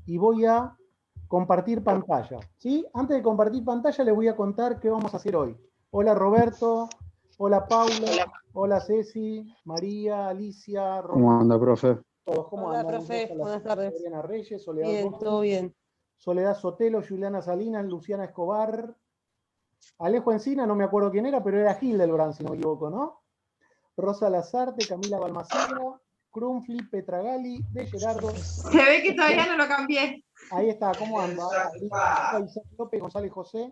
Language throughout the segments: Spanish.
y voy a compartir pantalla, ¿sí? Antes de compartir pantalla les voy a contar qué vamos a hacer hoy. Hola Roberto, hola Paula, hola Ceci, María, Alicia, ¿Cómo anda, profe? todos, ¿cómo Hola, andan? profe, buenas tardes. Adriana Reyes, Soledad Bien, Gómez, todo bien. Soledad Sotelo, Juliana Salinas, Luciana Escobar, Alejo Encina, no me acuerdo quién era, pero era Hildebrand, si no me equivoco, ¿no? Rosa Lazarte, Camila Balmaceda, Krumfli, Petra Gali, De Gerardo. Se ve que todavía no lo cambié. Ahí está, ¿cómo anda? Isaac López, González José.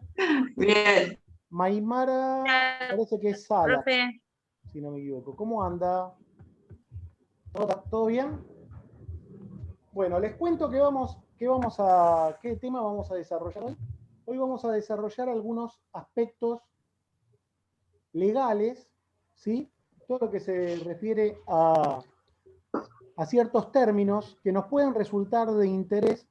Bien. Maimara, parece que es Sala, Profe. si no me equivoco. ¿Cómo anda? ¿Todo bien? Bueno, les cuento qué tema vamos a desarrollar hoy. Hoy vamos a desarrollar algunos aspectos legales, ¿sí? Todo lo que se refiere a ciertos términos que nos pueden resultar de interés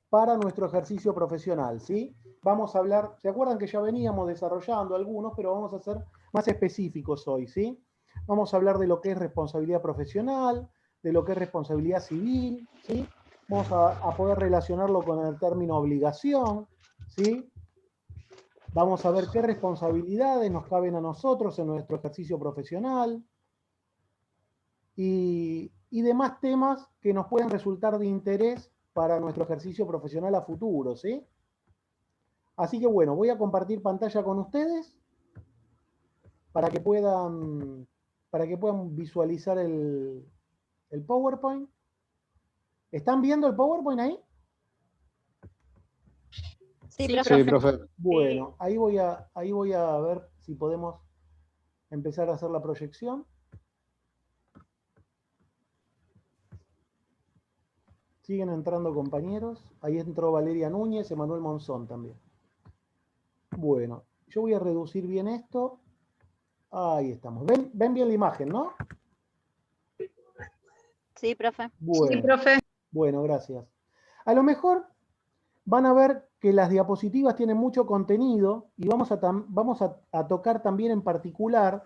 para nuestro ejercicio profesional, ¿sí? Vamos a hablar, ¿se acuerdan que ya veníamos desarrollando algunos, pero vamos a ser más específicos hoy, ¿sí? Vamos a hablar de lo que es responsabilidad profesional, de lo que es responsabilidad civil, ¿sí? Vamos a poder relacionarlo con el término obligación, ¿sí? Vamos a ver qué responsabilidades nos caben a nosotros en nuestro ejercicio profesional y demás temas que nos pueden resultar de interés para nuestro ejercicio profesional a futuro, ¿sí? Así que bueno, voy a compartir pantalla con ustedes para que puedan visualizar el PowerPoint. ¿Están viendo el PowerPoint ahí? Sí, Sí, profe. Bueno, ahí voy a ver si podemos empezar a hacer la proyección. Siguen entrando compañeros. Ahí entró Valeria Núñez, Emanuel Monzón también. Bueno, yo voy a reducir bien esto. Ahí estamos. ¿Ven bien la imagen, no? Sí, profe. Bueno, Sí, profe. bueno, gracias. A lo mejor van a ver que las diapositivas tienen mucho contenido y vamos a tocar también en particular,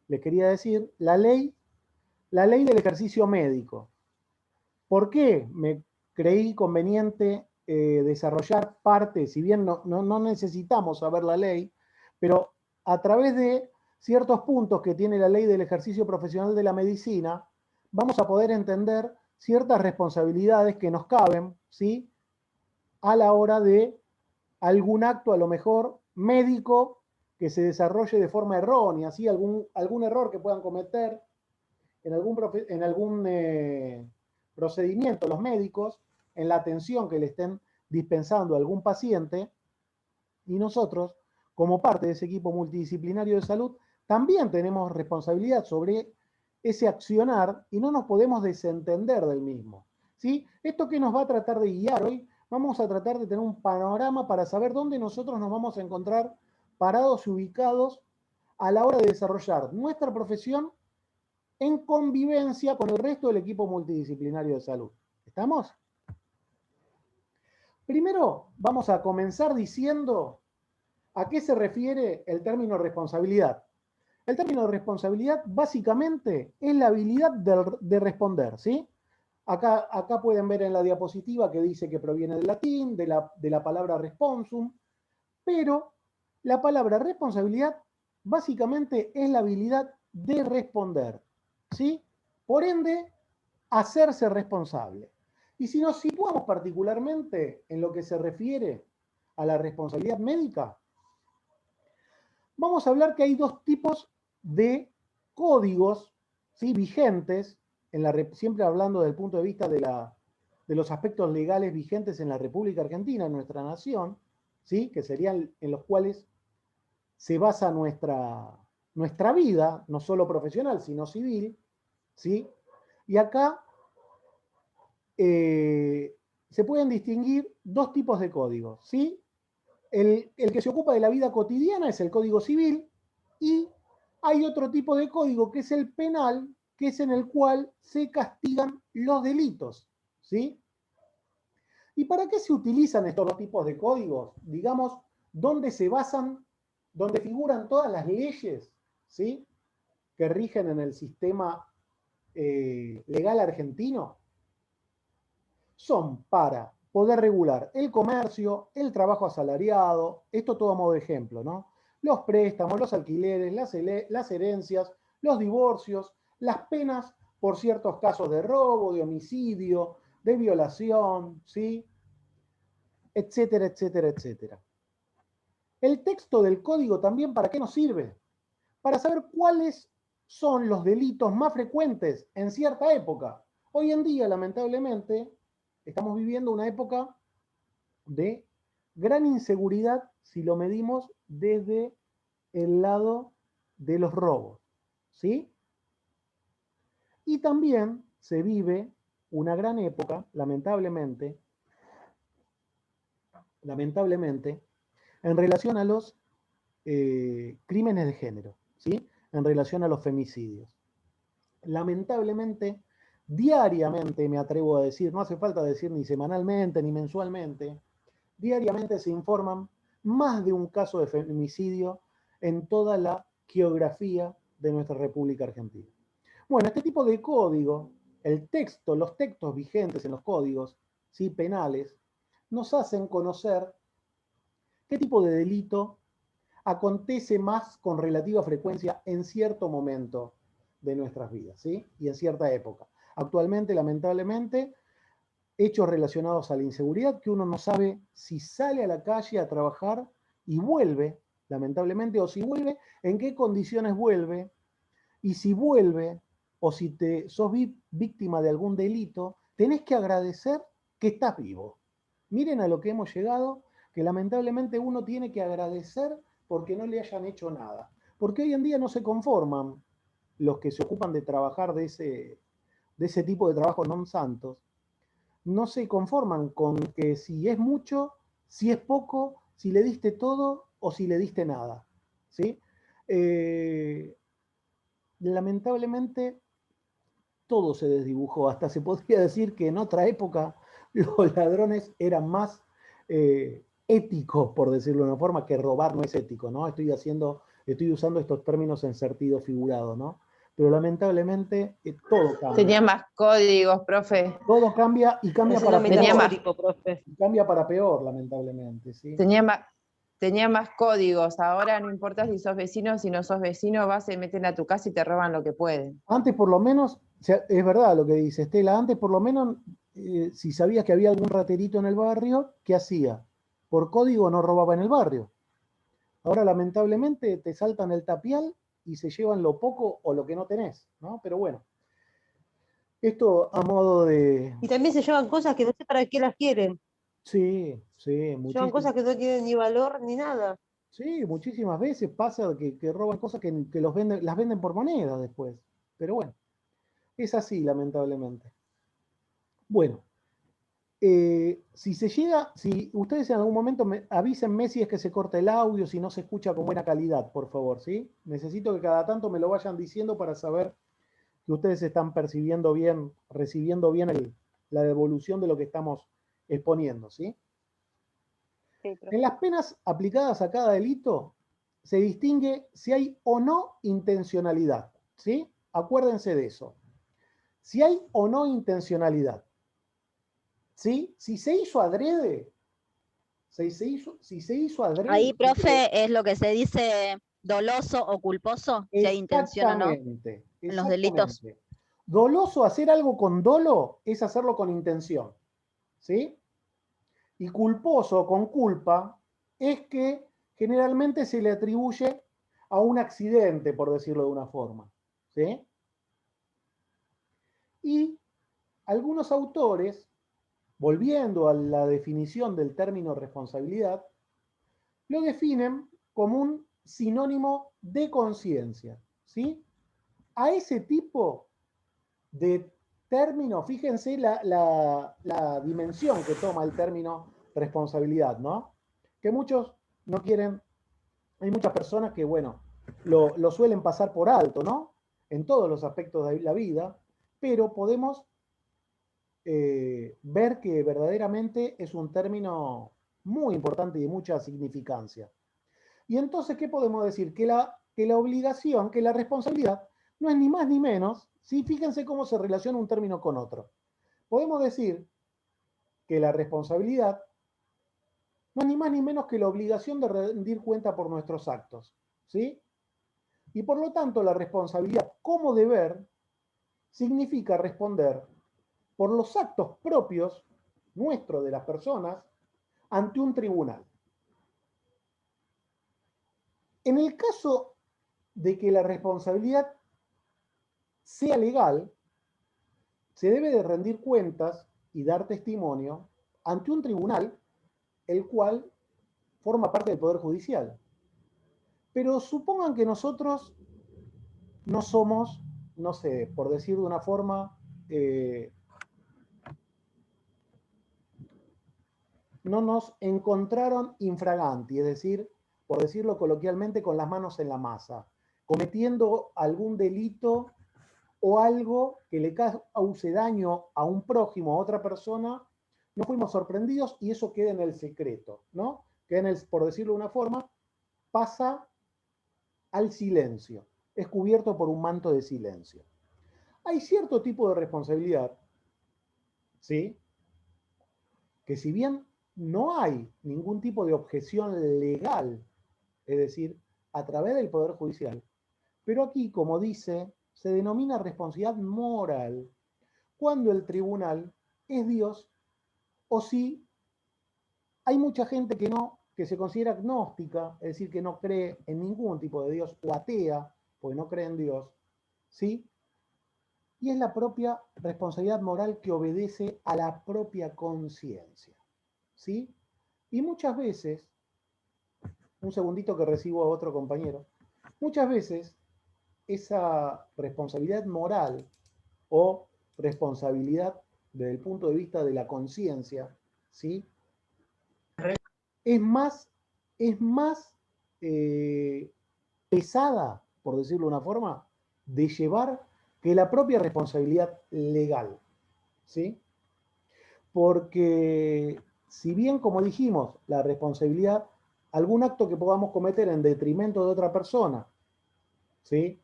les quería decir, la ley del ejercicio médico. ¿Por qué me creí conveniente desarrollar parte, si bien no necesitamos saber la ley, pero a través de ciertos puntos que tiene la ley del ejercicio profesional de la medicina, vamos a poder entender ciertas responsabilidades que nos caben, ¿sí? A la hora de algún acto, a lo mejor médico, que se desarrolle de forma errónea, ¿sí? Algún error que puedan cometer en algún procedimiento los médicos, en la atención que le estén dispensando a algún paciente, y nosotros, como parte de ese equipo multidisciplinario de salud, también tenemos responsabilidad sobre ese accionar y no nos podemos desentender del mismo, ¿sí? ¿Esto qué nos va a tratar de guiar hoy? Vamos a tratar de tener un panorama para saber dónde nosotros nos vamos a encontrar parados y ubicados a la hora de desarrollar nuestra profesión en convivencia con el resto del equipo multidisciplinario de salud. ¿Estamos? Primero, vamos a comenzar diciendo a qué se refiere el término responsabilidad. El término responsabilidad básicamente es la habilidad de responder, ¿sí? Acá pueden ver en la diapositiva que dice que proviene del latín, de la palabra responsum, pero la palabra responsabilidad básicamente es la habilidad de responder, ¿sí? Por ende, hacerse responsable. Y si nos situamos particularmente en lo que se refiere a la responsabilidad médica, vamos a hablar que hay dos tipos de códigos, ¿sí? Vigentes, siempre hablando desde el punto de vista de los aspectos legales vigentes en la República Argentina, en nuestra nación, ¿sí? Que serían en los cuales se basa nuestra vida, no solo profesional, sino civil, ¿sí? Y acá se pueden distinguir dos tipos de códigos, ¿sí? El que se ocupa de la vida cotidiana es el Código Civil y hay otro tipo de código que es el penal, que es en el cual se castigan los delitos, ¿sí? ¿Y para qué se utilizan estos dos tipos de códigos? Digamos, ¿dónde se basan, dónde figuran todas las leyes, ¿sí? Que rigen en el sistema legal argentino? Son para poder regular el comercio, el trabajo asalariado, esto todo a modo de ejemplo, ¿no? Los préstamos, los alquileres, las herencias, los divorcios, las penas por ciertos casos de robo, de homicidio, de violación, ¿sí? Etcétera, etcétera, etcétera. El texto del código también, ¿para qué nos sirve? Para saber cuáles son los delitos más frecuentes en cierta época. Hoy en día, lamentablemente, estamos viviendo una época de gran inseguridad si lo medimos desde el lado de los robos, ¿sí? Y también se vive una gran época, lamentablemente, en relación a los crímenes de género, ¿sí? En relación a los femicidios. Lamentablemente, diariamente, me atrevo a decir, no hace falta decir ni semanalmente ni mensualmente, diariamente se informan más de un caso de femicidio en toda la geografía de nuestra República Argentina. Bueno, este tipo de código, los textos vigentes en los códigos, ¿sí?, penales, nos hacen conocer qué tipo de delito acontece más con relativa frecuencia en cierto momento de nuestras vidas, ¿sí? Y en cierta época. Actualmente, lamentablemente, hechos relacionados a la inseguridad que uno no sabe si sale a la calle a trabajar y vuelve, lamentablemente, o si vuelve, en qué condiciones vuelve, y si vuelve, o si sos víctima de algún delito, tenés que agradecer que estás vivo. Miren a lo que hemos llegado, que lamentablemente uno tiene que agradecer porque no le hayan hecho nada. Porque hoy en día no se conforman los que se ocupan de trabajar de ese tipo de trabajos non santos, no se conforman con que si es mucho, si es poco, si le diste todo o si le diste nada, ¿sí? Lamentablemente todo se desdibujó, hasta se podría decir que en otra época los ladrones eran más éticos, por decirlo de una forma, que robar no es ético, ¿no? Estoy usando estos términos en sentido figurado, ¿no? Pero lamentablemente todo cambia. Tenía más códigos, profe. Todo cambia y cambia Es para una peor. metafórico, profe. Y cambia para peor, lamentablemente, ¿sí? Tenía más códigos. Ahora no importa si sos vecino, si no sos vecino, vas, se meten a tu casa y te roban lo que pueden. Antes por lo menos, o sea, es verdad lo que dice Estela, antes por lo menos, si sabías que había algún raterito en el barrio, ¿qué hacía? Por código no robaba en el barrio. Ahora lamentablemente te saltan el tapial y se llevan lo poco o lo que no tenés, ¿no? Pero bueno, esto a modo de... Y también se llevan cosas que no sé para qué las quieren. Sí, Llevan cosas que no tienen ni valor ni nada. Sí, muchísimas veces pasa que roban cosas que las venden por moneda después. Pero bueno, es así, lamentablemente. Bueno, si ustedes en algún momento avísenme si es que se corta el audio, si no se escucha con buena calidad, por favor, ¿sí? Necesito que cada tanto me lo vayan diciendo para saber que ustedes están percibiendo bien, recibiendo bien la devolución de lo que estamos exponiendo, ¿sí? Sí, profe. En las penas aplicadas a cada delito se distingue si hay o no intencionalidad, ¿sí? Acuérdense de eso. Si hay o no intencionalidad, ¿sí? Si se hizo adrede, si se hizo adrede... Ahí, profe, es lo que se dice doloso o culposo, si hay intención o no Exactamente, en los delitos. exactamente. Doloso, hacer algo con dolo, es hacerlo con intención, ¿sí? Y culposo, con culpa, es que generalmente se le atribuye a un accidente, por decirlo de una forma, ¿sí? Y algunos autores, volviendo a la definición del término responsabilidad, lo definen como un sinónimo de conciencia, ¿sí? A ese tipo de término, fíjense la dimensión que toma el término responsabilidad, ¿no? Que muchos no quieren, hay muchas personas que, bueno, lo suelen pasar por alto, ¿no? En todos los aspectos de la vida, pero podemos ver que verdaderamente es un término muy importante y de mucha significancia. Y entonces, ¿qué podemos decir? Que la obligación, que la responsabilidad, no es ni más ni menos, ¿sí? Fíjense cómo se relaciona un término con otro. Podemos decir que la responsabilidad no es ni más ni menos que la obligación de rendir cuenta por nuestros actos, ¿sí? Y por lo tanto, la responsabilidad como deber significa responder por los actos propios nuestros de las personas ante un tribunal. En el caso de que la responsabilidad sea legal, se debe de rendir cuentas y dar testimonio ante un tribunal, el cual forma parte del Poder Judicial. Pero supongan que nosotros no somos, no sé, por decir de una forma, no nos encontraron infraganti, es decir, por decirlo coloquialmente, con las manos en la masa, cometiendo algún delito o algo que le cause daño a un prójimo, a otra persona, no fuimos sorprendidos y eso queda en el secreto, ¿no? Queda en el, por decirlo de una forma, pasa al silencio, es cubierto por un manto de silencio. Hay cierto tipo de responsabilidad, ¿sí? Que si bien no hay ningún tipo de objeción legal, es decir, a través del Poder Judicial, pero aquí, como dice, se denomina responsabilidad moral cuando el tribunal es Dios o si hay mucha gente que no, que se considera agnóstica, es decir, que no cree en ningún tipo de Dios o atea, porque no cree en Dios, ¿sí? Y es la propia responsabilidad moral que obedece a la propia conciencia, ¿sí? Y muchas veces, un segundito que recibo a otro compañero, muchas veces esa responsabilidad moral o responsabilidad desde el punto de vista de la conciencia, ¿sí? Es más pesada, por decirlo de una forma, de llevar que la propia responsabilidad legal, ¿sí? Porque si bien, como dijimos, la responsabilidad, algún acto que podamos cometer en detrimento de otra persona, ¿sí?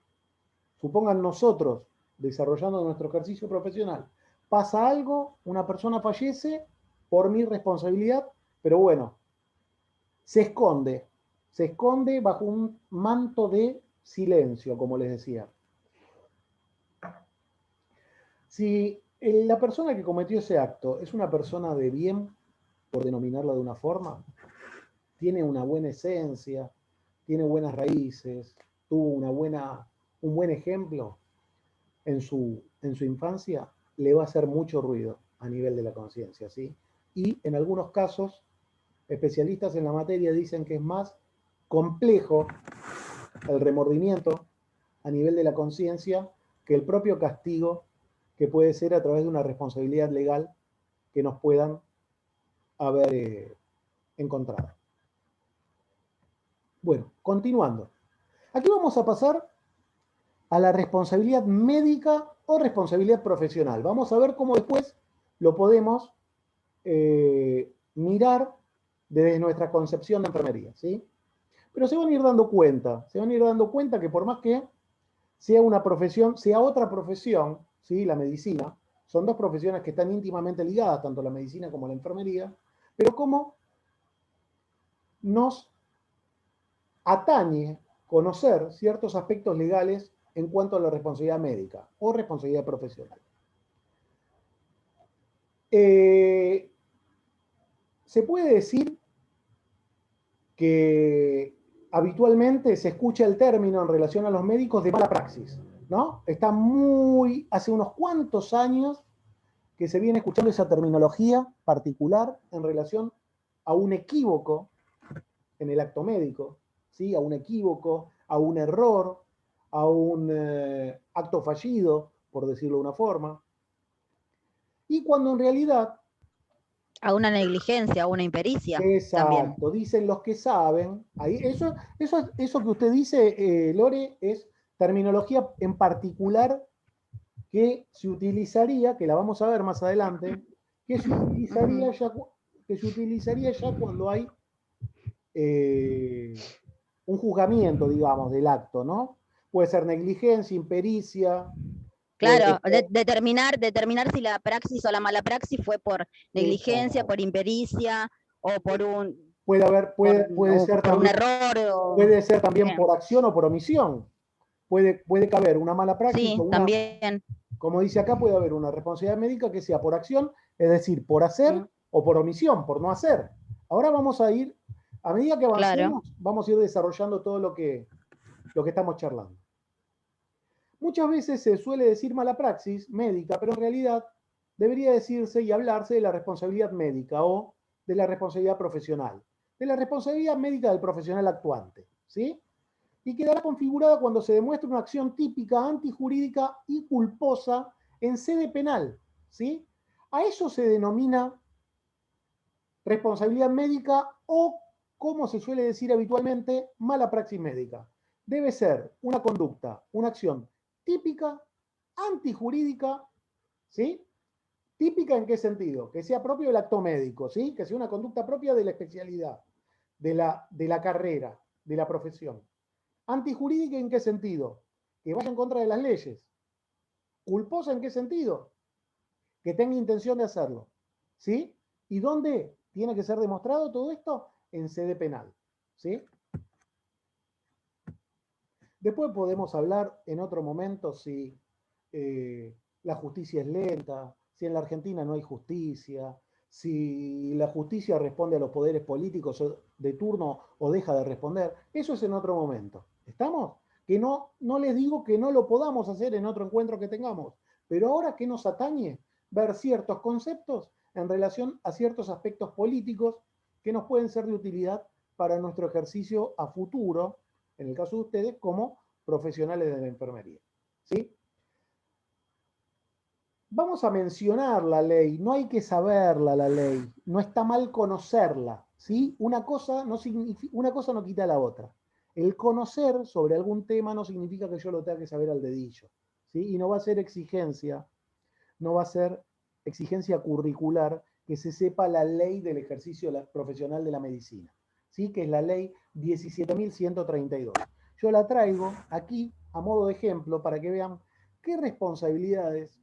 Supongan nosotros, desarrollando nuestro ejercicio profesional, pasa algo, una persona fallece por mi responsabilidad, pero bueno, se esconde bajo un manto de silencio, como les decía. Si la persona que cometió ese acto es una persona de bien, por denominarla de una forma, tiene una buena esencia, tiene buenas raíces, tuvo un buen ejemplo en su infancia, le va a hacer mucho ruido a nivel de la conciencia, ¿sí? Y en algunos casos, especialistas en la materia dicen que es más complejo el remordimiento a nivel de la conciencia que el propio castigo que puede ser a través de una responsabilidad legal que nos puedan haber encontrado. Bueno, continuando. Aquí vamos a pasar a la responsabilidad médica o responsabilidad profesional. Vamos a ver cómo después lo podemos mirar desde nuestra concepción de enfermería, ¿sí? Pero se van a ir dando cuenta que por más que sea una profesión, sea otra profesión, ¿sí? La medicina, son dos profesiones que están íntimamente ligadas, tanto la medicina como la enfermería, pero cómo nos atañe conocer ciertos aspectos legales en cuanto a la responsabilidad médica o responsabilidad profesional. Se puede decir que habitualmente se escucha el término en relación a los médicos de mala praxis, ¿no? Está hace unos cuantos años que se viene escuchando esa terminología particular en relación a un equívoco en el acto médico, ¿sí? A un equívoco, a un error, a un acto fallido, por decirlo de una forma. Y cuando en realidad... A una negligencia, a una impericia. Exacto, también. Dicen los que saben. Ahí, eso que usted dice, Lore, es terminología en particular que se utilizaría, que la vamos a ver más adelante, que se utilizaría, ya cuando hay un juzgamiento, digamos, del acto, ¿no? Puede ser negligencia, impericia, Claro, determinar si la praxis o la mala praxis fue por negligencia, por impericia o por un, Puede ser por un también, error. puede ser también Bien. por acción o por omisión. Puede caber una mala praxis Sí, o una, también. como dice acá, puede haber una responsabilidad médica que sea por acción, es decir, por hacer o por omisión, por no hacer. Ahora vamos a ir, a medida que avancemos, vamos a ir desarrollando todo lo que estamos charlando. Muchas veces se suele decir mala praxis médica, pero en realidad debería decirse y hablarse de la responsabilidad médica o de la responsabilidad profesional, de la responsabilidad médica del profesional actuante, ¿sí? Y quedará configurada cuando se demuestre una acción típica, antijurídica y culposa en sede penal, ¿sí? A eso se denomina responsabilidad médica o, como se suele decir habitualmente, mala praxis médica. Debe ser una conducta, una acción típica, antijurídica, ¿sí? ¿Típica en qué sentido? Que sea propio del acto médico, ¿sí? Que sea una conducta propia de la especialidad, de la carrera, de la profesión. ¿Antijurídica en qué sentido? Que vaya en contra de las leyes. ¿Culposa en qué sentido? Que tenga intención de hacerlo, ¿sí? ¿Y dónde tiene que ser demostrado todo esto? En sede penal, ¿sí? Después podemos hablar en otro momento si la justicia es lenta, si en la Argentina no hay justicia, si la justicia responde a los poderes políticos de turno o deja de responder. Eso es en otro momento. ¿Estamos? Que no les digo que no lo podamos hacer en otro encuentro que tengamos, pero ahora que nos atañe ver ciertos conceptos en relación a ciertos aspectos políticos que nos pueden ser de utilidad para nuestro ejercicio a futuro, en el caso de ustedes, como profesionales de la enfermería. ¿Sí? Vamos a mencionar la ley, no hay que saberla la ley, no está mal conocerla, ¿sí? Una cosa no quita la otra. El conocer sobre algún tema no significa que yo lo tenga que saber al dedillo, ¿sí? Y no va a ser exigencia, no va a ser exigencia curricular que se sepa la ley del ejercicio profesional de la medicina, ¿sí? Que es la ley 17.132. Yo la traigo aquí a modo de ejemplo para que vean qué responsabilidades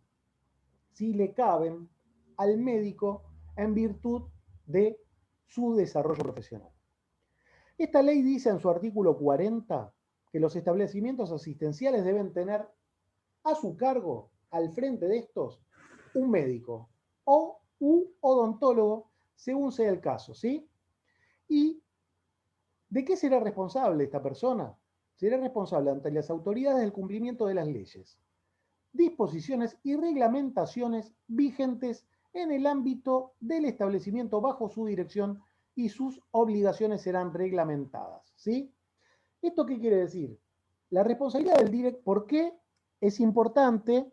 si le caben al médico en virtud de su desarrollo profesional. Esta ley dice en su artículo 40 que los establecimientos asistenciales deben tener a su cargo, al frente de estos, un médico o un odontólogo, según sea el caso, ¿sí? ¿Y de qué será responsable esta persona? Será responsable ante las autoridades del cumplimiento de las leyes, disposiciones y reglamentaciones vigentes en el ámbito del establecimiento bajo su dirección y sus obligaciones serán reglamentadas, ¿sí? ¿Esto qué quiere decir? La responsabilidad del director, ¿por qué es importante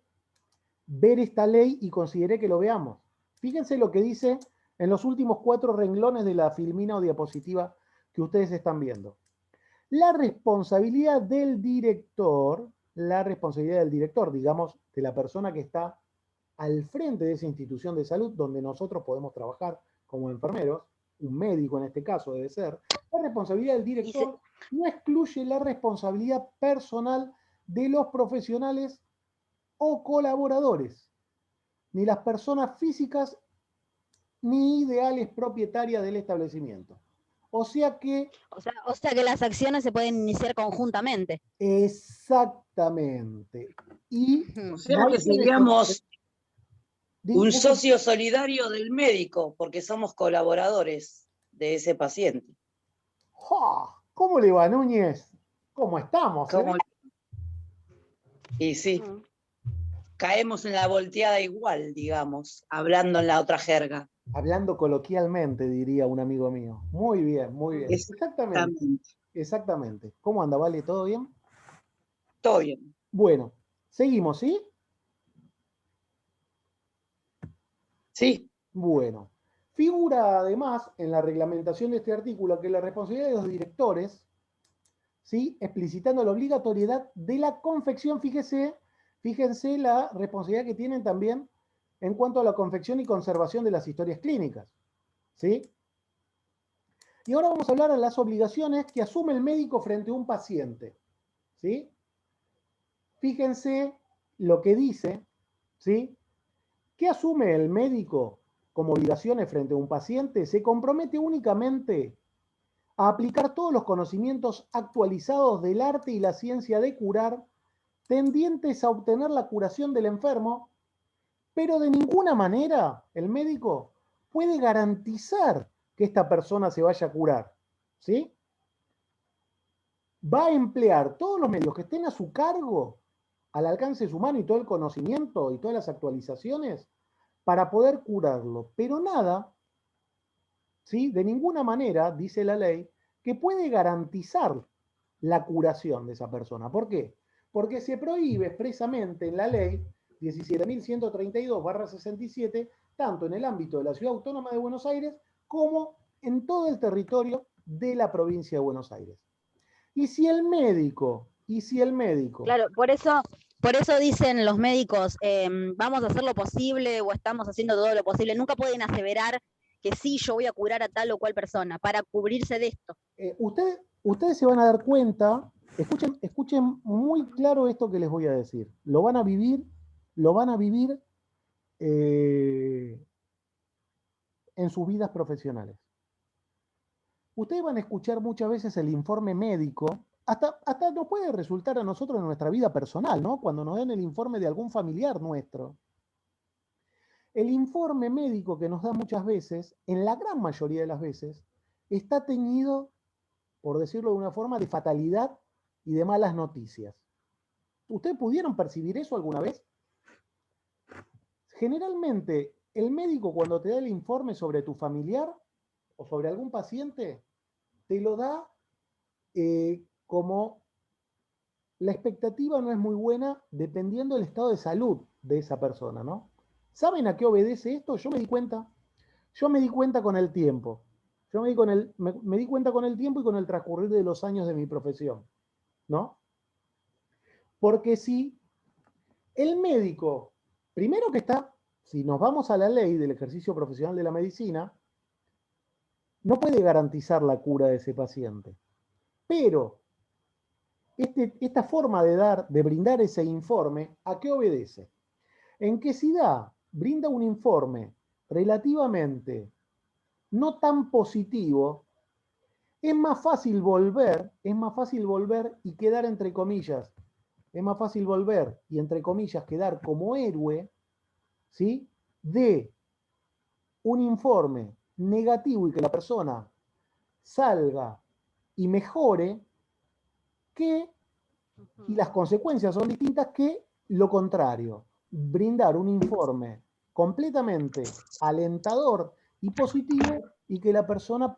ver esta ley y consideré que lo veamos? Fíjense lo que dice en los últimos 4 renglones de la filmina o diapositiva que ustedes están viendo. La responsabilidad del director, digamos, de la persona que está al frente de esa institución de salud donde nosotros podemos trabajar como enfermeros, un médico en este caso debe ser, la responsabilidad del director no excluye la responsabilidad personal de los profesionales o colaboradores, ni las personas físicas ni ideales propietarias del establecimiento. O sea que las acciones se pueden iniciar conjuntamente. Exactamente. Y o sea que seríamos un eso, socio solidario del médico, porque somos colaboradores de ese paciente. ¿Cómo le va, Núñez? ¿Cómo estamos? Y sí, caemos en la volteada igual, digamos, hablando en la otra jerga. Hablando coloquialmente, diría un amigo mío. Muy bien, muy bien. Exactamente. ¿Cómo anda, Vale? ¿Todo bien? Todo bien. Bueno, seguimos, ¿sí? Sí. Bueno. Figura además en la reglamentación de este artículo que la responsabilidad de los directores, ¿sí? Explicitando la obligatoriedad de la confección, fíjense la responsabilidad que tienen también en cuanto a la confección y conservación de las historias clínicas, ¿sí? Y ahora vamos a hablar de las obligaciones que asume el médico frente a un paciente, ¿sí? Fíjense lo que dice, ¿sí? ¿Qué asume el médico como obligaciones frente a un paciente? Se compromete únicamente a aplicar todos los conocimientos actualizados del arte y la ciencia de curar, tendientes a obtener la curación del enfermo, pero de ninguna manera el médico puede garantizar que esta persona se vaya a curar, ¿sí? Va a emplear todos los medios que estén a su cargo, al alcance de su mano, y todo el conocimiento y todas las actualizaciones para poder curarlo, pero nada, ¿sí? De ninguna manera, dice la ley, que puede garantizar la curación de esa persona. ¿Por qué? Porque se prohíbe expresamente en la ley 17.132/67, tanto en el ámbito de la Ciudad Autónoma de Buenos Aires como en todo el territorio de la provincia de Buenos Aires. Y si el médico, Claro, por eso dicen los médicos, vamos a hacer lo posible o estamos haciendo todo lo posible. Nunca pueden aseverar que sí, yo voy a curar a tal o cual persona para cubrirse de esto. ustedes se van a dar cuenta, escuchen muy claro esto que les voy a decir. Lo van a vivir en sus vidas profesionales. Ustedes van a escuchar muchas veces el informe médico, hasta nos puede resultar a nosotros en nuestra vida personal, ¿no? Cuando nos den el informe de algún familiar nuestro. El informe médico que nos da muchas veces, en la gran mayoría de las veces, está teñido, por decirlo de una forma, de fatalidad y de malas noticias. ¿Ustedes pudieron percibir eso alguna vez? Generalmente, el médico cuando te da el informe sobre tu familiar o sobre algún paciente, te lo da como la expectativa no es muy buena dependiendo del estado de salud de esa persona, ¿no? ¿Saben a qué obedece esto? Yo me di cuenta con el tiempo. Yo me di cuenta con el tiempo y con el transcurrir de los años de mi profesión, ¿no? Porque si el médico, primero que está, si nos vamos a la ley del ejercicio profesional de la medicina, no puede garantizar la cura de ese paciente. Pero esta forma de brindar ese informe, ¿a qué obedece? En que si brinda un informe relativamente no tan positivo, es más fácil volver y quedar entre comillas, es más fácil volver y entre comillas quedar como héroe, ¿sí? De un informe negativo y que la persona salga y mejore, y las consecuencias son distintas, que lo contrario, brindar un informe completamente alentador y positivo y que la persona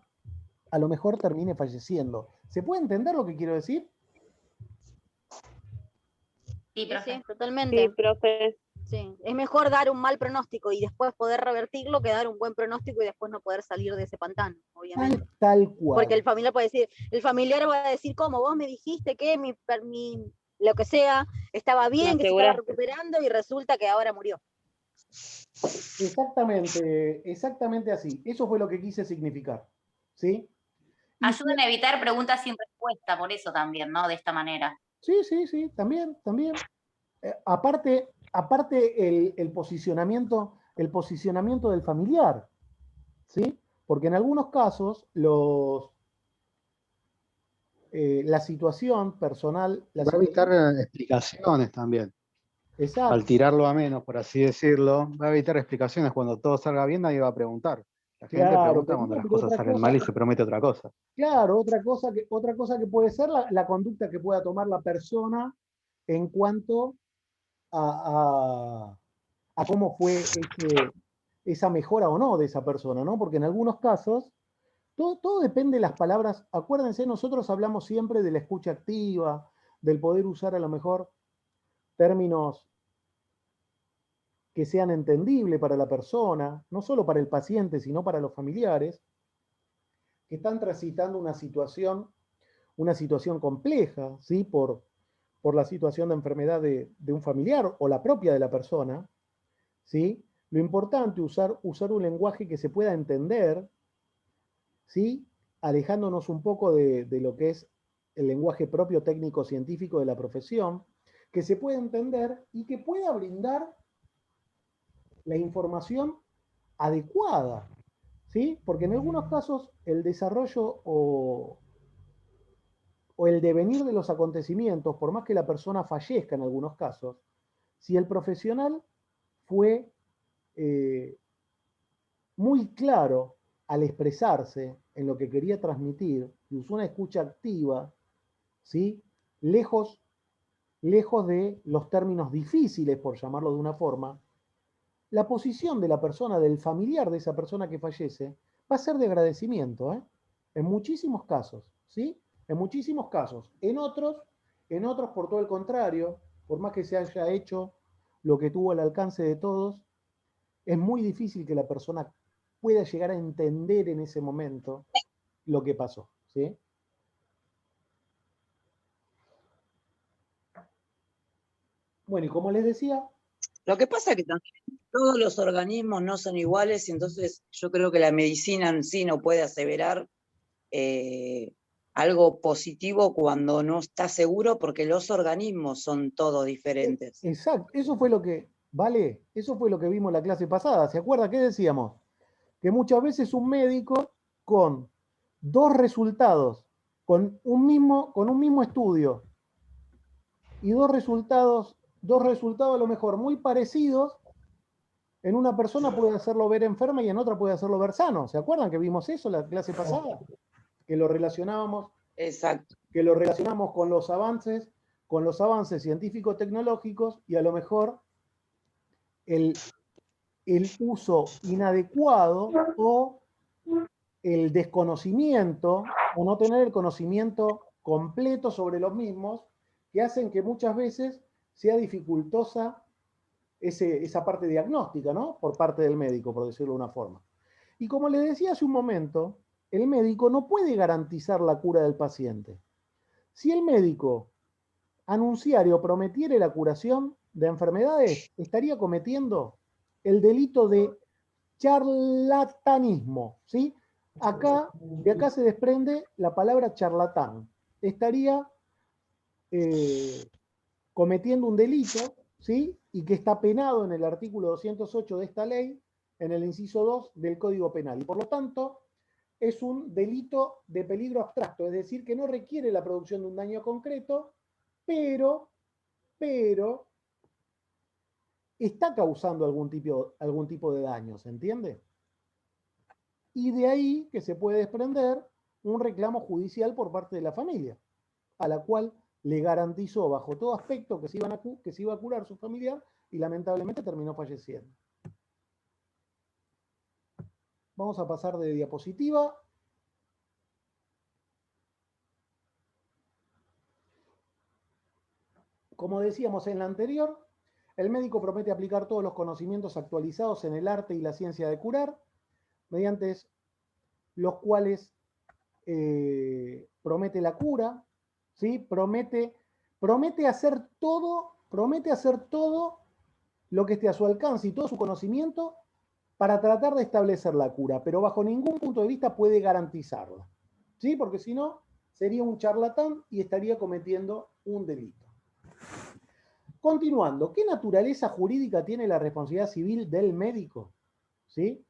a lo mejor termine falleciendo. ¿Se puede entender lo que quiero decir? Sí, profe. Sí, totalmente. Sí, profe. Sí. Es mejor dar un mal pronóstico y después poder revertirlo que dar un buen pronóstico y después no poder salir de ese pantano, obviamente. Tal cual. Porque el familiar puede decir, el familiar va a decir, ¿cómo? Vos me dijiste que lo que sea, estaba bien, que se estaba recuperando y resulta que ahora murió. Exactamente así. Eso fue lo que quise significar. ¿Sí? Ayudan a evitar preguntas sin respuesta, por eso también, ¿no? De esta manera. Sí, también. Aparte el posicionamiento del familiar, ¿sí? Porque en algunos casos la situación personal... Va a evitar explicaciones también. Exacto. Al tirarlo a menos, por así decirlo, va a evitar explicaciones. Cuando todo salga bien, nadie va a preguntar. La gente pregunta cuando las cosas salen mal y se promete otra cosa. Claro, otra cosa que puede ser la conducta que pueda tomar la persona en cuanto a cómo fue esa mejora o no de esa persona, ¿no? Porque en algunos casos, todo depende de las palabras. Acuérdense, nosotros hablamos siempre de la escucha activa, del poder usar a lo mejor términos que sean entendibles para la persona, no solo para el paciente, sino para los familiares, que están transitando una situación compleja, ¿sí? Por la situación de enfermedad de un familiar o la propia de la persona, ¿sí? Lo importante es usar un lenguaje que se pueda entender, ¿sí? Alejándonos un poco de lo que es el lenguaje propio técnico-científico de la profesión, que se pueda entender y que pueda brindar la información adecuada, ¿sí? Porque en algunos casos el desarrollo o el devenir de los acontecimientos, por más que la persona fallezca en algunos casos, si el profesional fue muy claro al expresarse en lo que quería transmitir y usó una escucha activa, ¿sí? Lejos de los términos difíciles, por llamarlo de una forma, la posición de la persona, del familiar de esa persona que fallece, va a ser de agradecimiento, ¿eh? En muchísimos casos, ¿sí? En muchísimos casos. En otros, por todo el contrario, por más que se haya hecho lo que tuvo al alcance de todos, es muy difícil que la persona pueda llegar a entender en ese momento lo que pasó, ¿sí? Bueno, y como les decía... Lo que pasa es que también todos los organismos no son iguales, y entonces yo creo que la medicina en sí no puede aseverar algo positivo cuando no está seguro, porque los organismos son todos diferentes. Exacto, eso fue lo que, ¿vale? Eso fue lo que vimos en la clase pasada. ¿Se acuerda qué decíamos? Que muchas veces un médico con dos resultados, con un mismo estudio y dos resultados a lo mejor muy parecidos, en una persona puede hacerlo ver enferma y en otra puede hacerlo ver sano. ¿Se acuerdan que vimos eso en la clase pasada? Que lo relacionábamos. Exacto. Que lo relacionamos con los avances científico-tecnológicos y a lo mejor el uso inadecuado o el desconocimiento o no tener el conocimiento completo sobre los mismos que hacen que muchas veces sea dificultosa esa parte diagnóstica, ¿no? Por parte del médico, por decirlo de una forma. Y como les decía hace un momento, el médico no puede garantizar la cura del paciente. Si el médico anunciara o prometiera la curación de enfermedades, estaría cometiendo el delito de charlatanismo, ¿sí? De acá se desprende la palabra charlatán. Estaría cometiendo un delito, ¿sí? Y que está penado en el artículo 208 de esta ley, en el inciso 2 del Código Penal. Y por lo tanto, es un delito de peligro abstracto, es decir, que no requiere la producción de un daño concreto, pero está causando algún tipo de daño, ¿se entiende? Y de ahí que se puede desprender un reclamo judicial por parte de la familia, a la cual le garantizó bajo todo aspecto que se iba a curar su familiar y lamentablemente terminó falleciendo. Vamos a pasar de diapositiva. Como decíamos en la anterior, el médico promete aplicar todos los conocimientos actualizados en el arte y la ciencia de curar, mediante los cuales promete la cura, ¿sí? Promete hacer todo lo que esté a su alcance y todo su conocimiento para tratar de establecer la cura, pero bajo ningún punto de vista puede garantizarla, ¿sí? Porque si no, sería un charlatán y estaría cometiendo un delito. Continuando, ¿qué naturaleza jurídica tiene la responsabilidad civil del médico? ¿Sí?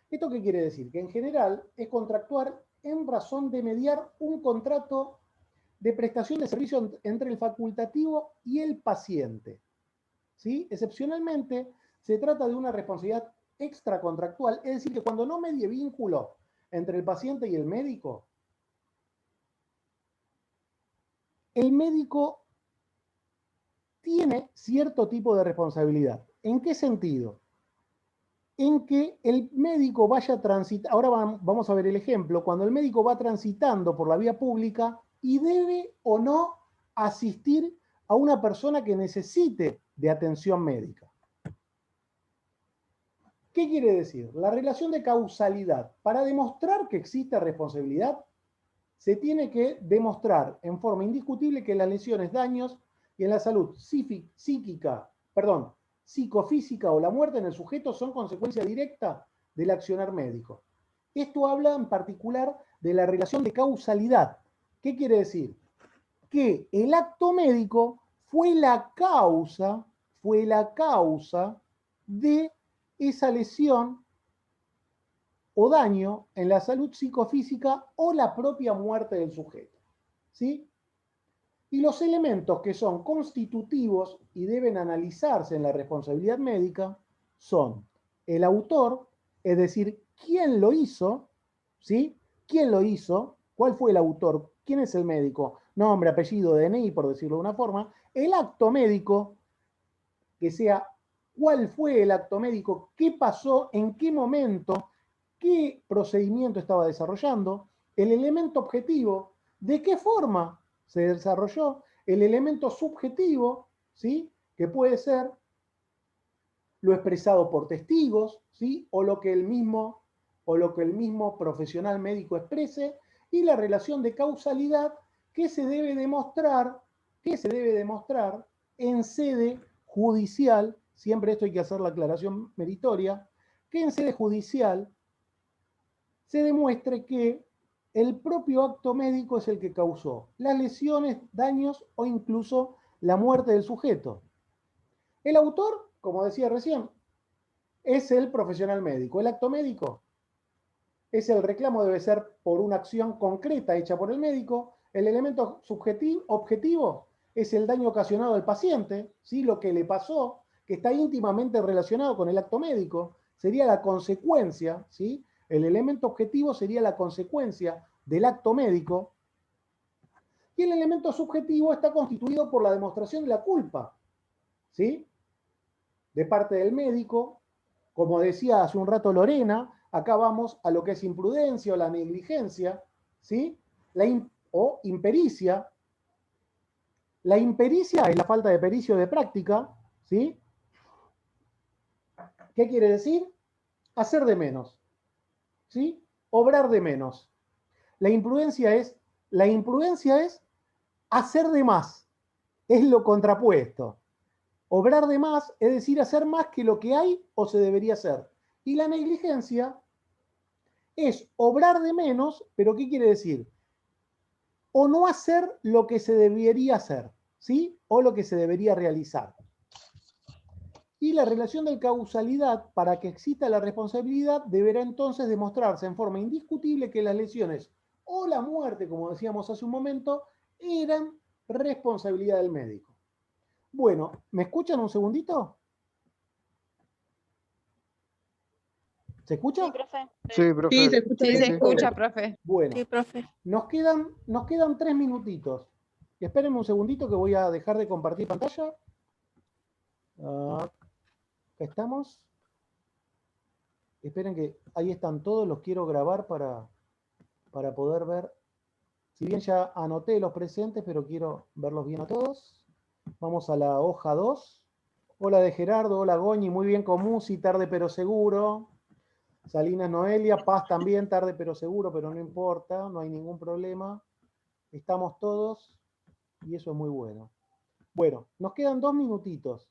¿Esto qué quiere decir? Que en general es contractuar en razón de mediar un contrato de prestación de servicio entre el facultativo y el paciente. ¿Sí? Excepcionalmente, se trata de una responsabilidad extracontractual, es decir, que cuando no medie vínculo entre el paciente y el médico tiene cierto tipo de responsabilidad. ¿En qué sentido? En que el médico vaya transitando, ahora vamos a ver el ejemplo, cuando el médico va transitando por la vía pública y debe o no asistir a una persona que necesite de atención médica. ¿Qué quiere decir? La relación de causalidad. Para demostrar que existe responsabilidad, se tiene que demostrar en forma indiscutible que las lesiones, daños y en la salud psicofísica o la muerte en el sujeto son consecuencia directa del accionar médico. Esto habla en particular de la relación de causalidad. ¿Qué quiere decir? que el acto médico fue la causa de esa lesión o daño en la salud psicofísica o la propia muerte del sujeto. ¿Sí? Y los elementos que son constitutivos y deben analizarse en la responsabilidad médica son el autor, es decir, quién lo hizo, ¿sí? ¿Quién lo hizo? ¿Cuál fue el autor? ¿Quién es el médico? Nombre, apellido, DNI, por decirlo de una forma. El acto médico, que sea cuál fue el acto médico, qué pasó, en qué momento, qué procedimiento estaba desarrollando. El elemento objetivo, de qué forma se desarrolló. El elemento subjetivo, ¿sí? Que puede ser lo expresado por testigos, ¿sí? O lo que el mismo profesional médico exprese, y la relación de causalidad que se debe demostrar en sede judicial, siempre esto hay que hacer la aclaración meritoria, que en sede judicial se demuestre que el propio acto médico es el que causó las lesiones, daños o incluso la muerte del sujeto. El autor, como decía recién, es el profesional médico. El acto médico es el reclamo, debe ser por una acción concreta hecha por el médico. El elemento objetivo es el daño ocasionado al paciente, ¿sí? Lo que le pasó, que está íntimamente relacionado con el acto médico, sería la consecuencia, ¿sí? El elemento objetivo sería la consecuencia del acto médico. Y el elemento subjetivo está constituido por la demostración de la culpa, ¿sí? De parte del médico. Como decía hace un rato Lorena, acá vamos a lo que es imprudencia o la negligencia, ¿sí? O impericia. La impericia es la falta de pericia o de práctica, ¿sí? ¿Qué quiere decir? Hacer de menos, ¿sí? Obrar de menos. La imprudencia es hacer de más, es lo contrapuesto. Obrar de más es decir, hacer más que lo que hay o se debería hacer. Y la negligencia es obrar de menos, pero ¿qué quiere decir? O no hacer lo que se debería hacer, ¿sí? O lo que se debería realizar. Y la relación de causalidad, para que exista la responsabilidad, deberá entonces demostrarse en forma indiscutible que las lesiones o la muerte, como decíamos hace un momento, eran responsabilidad del médico. Bueno, ¿me escuchan un segundito? ¿Se escucha? Sí, profe. Sí, profe. Sí, se escucha. Sí, bien. se escucha, profe. Bueno, Sí, profe. nos quedan 3 minutitos. Espérenme un segundito que voy a dejar de compartir pantalla. Acá estamos. Esperen que ahí están todos, los quiero grabar para poder ver. Si bien ya anoté los presentes, pero quiero verlos bien a todos. Vamos a la hoja 2. Hola de Gerardo, hola Goñi, muy bien con Musi, tarde pero seguro. Salinas Noelia, Paz también, tarde pero seguro, pero no importa, no hay ningún problema. Estamos todos y eso es muy bueno. Bueno, nos quedan 2 minutitos.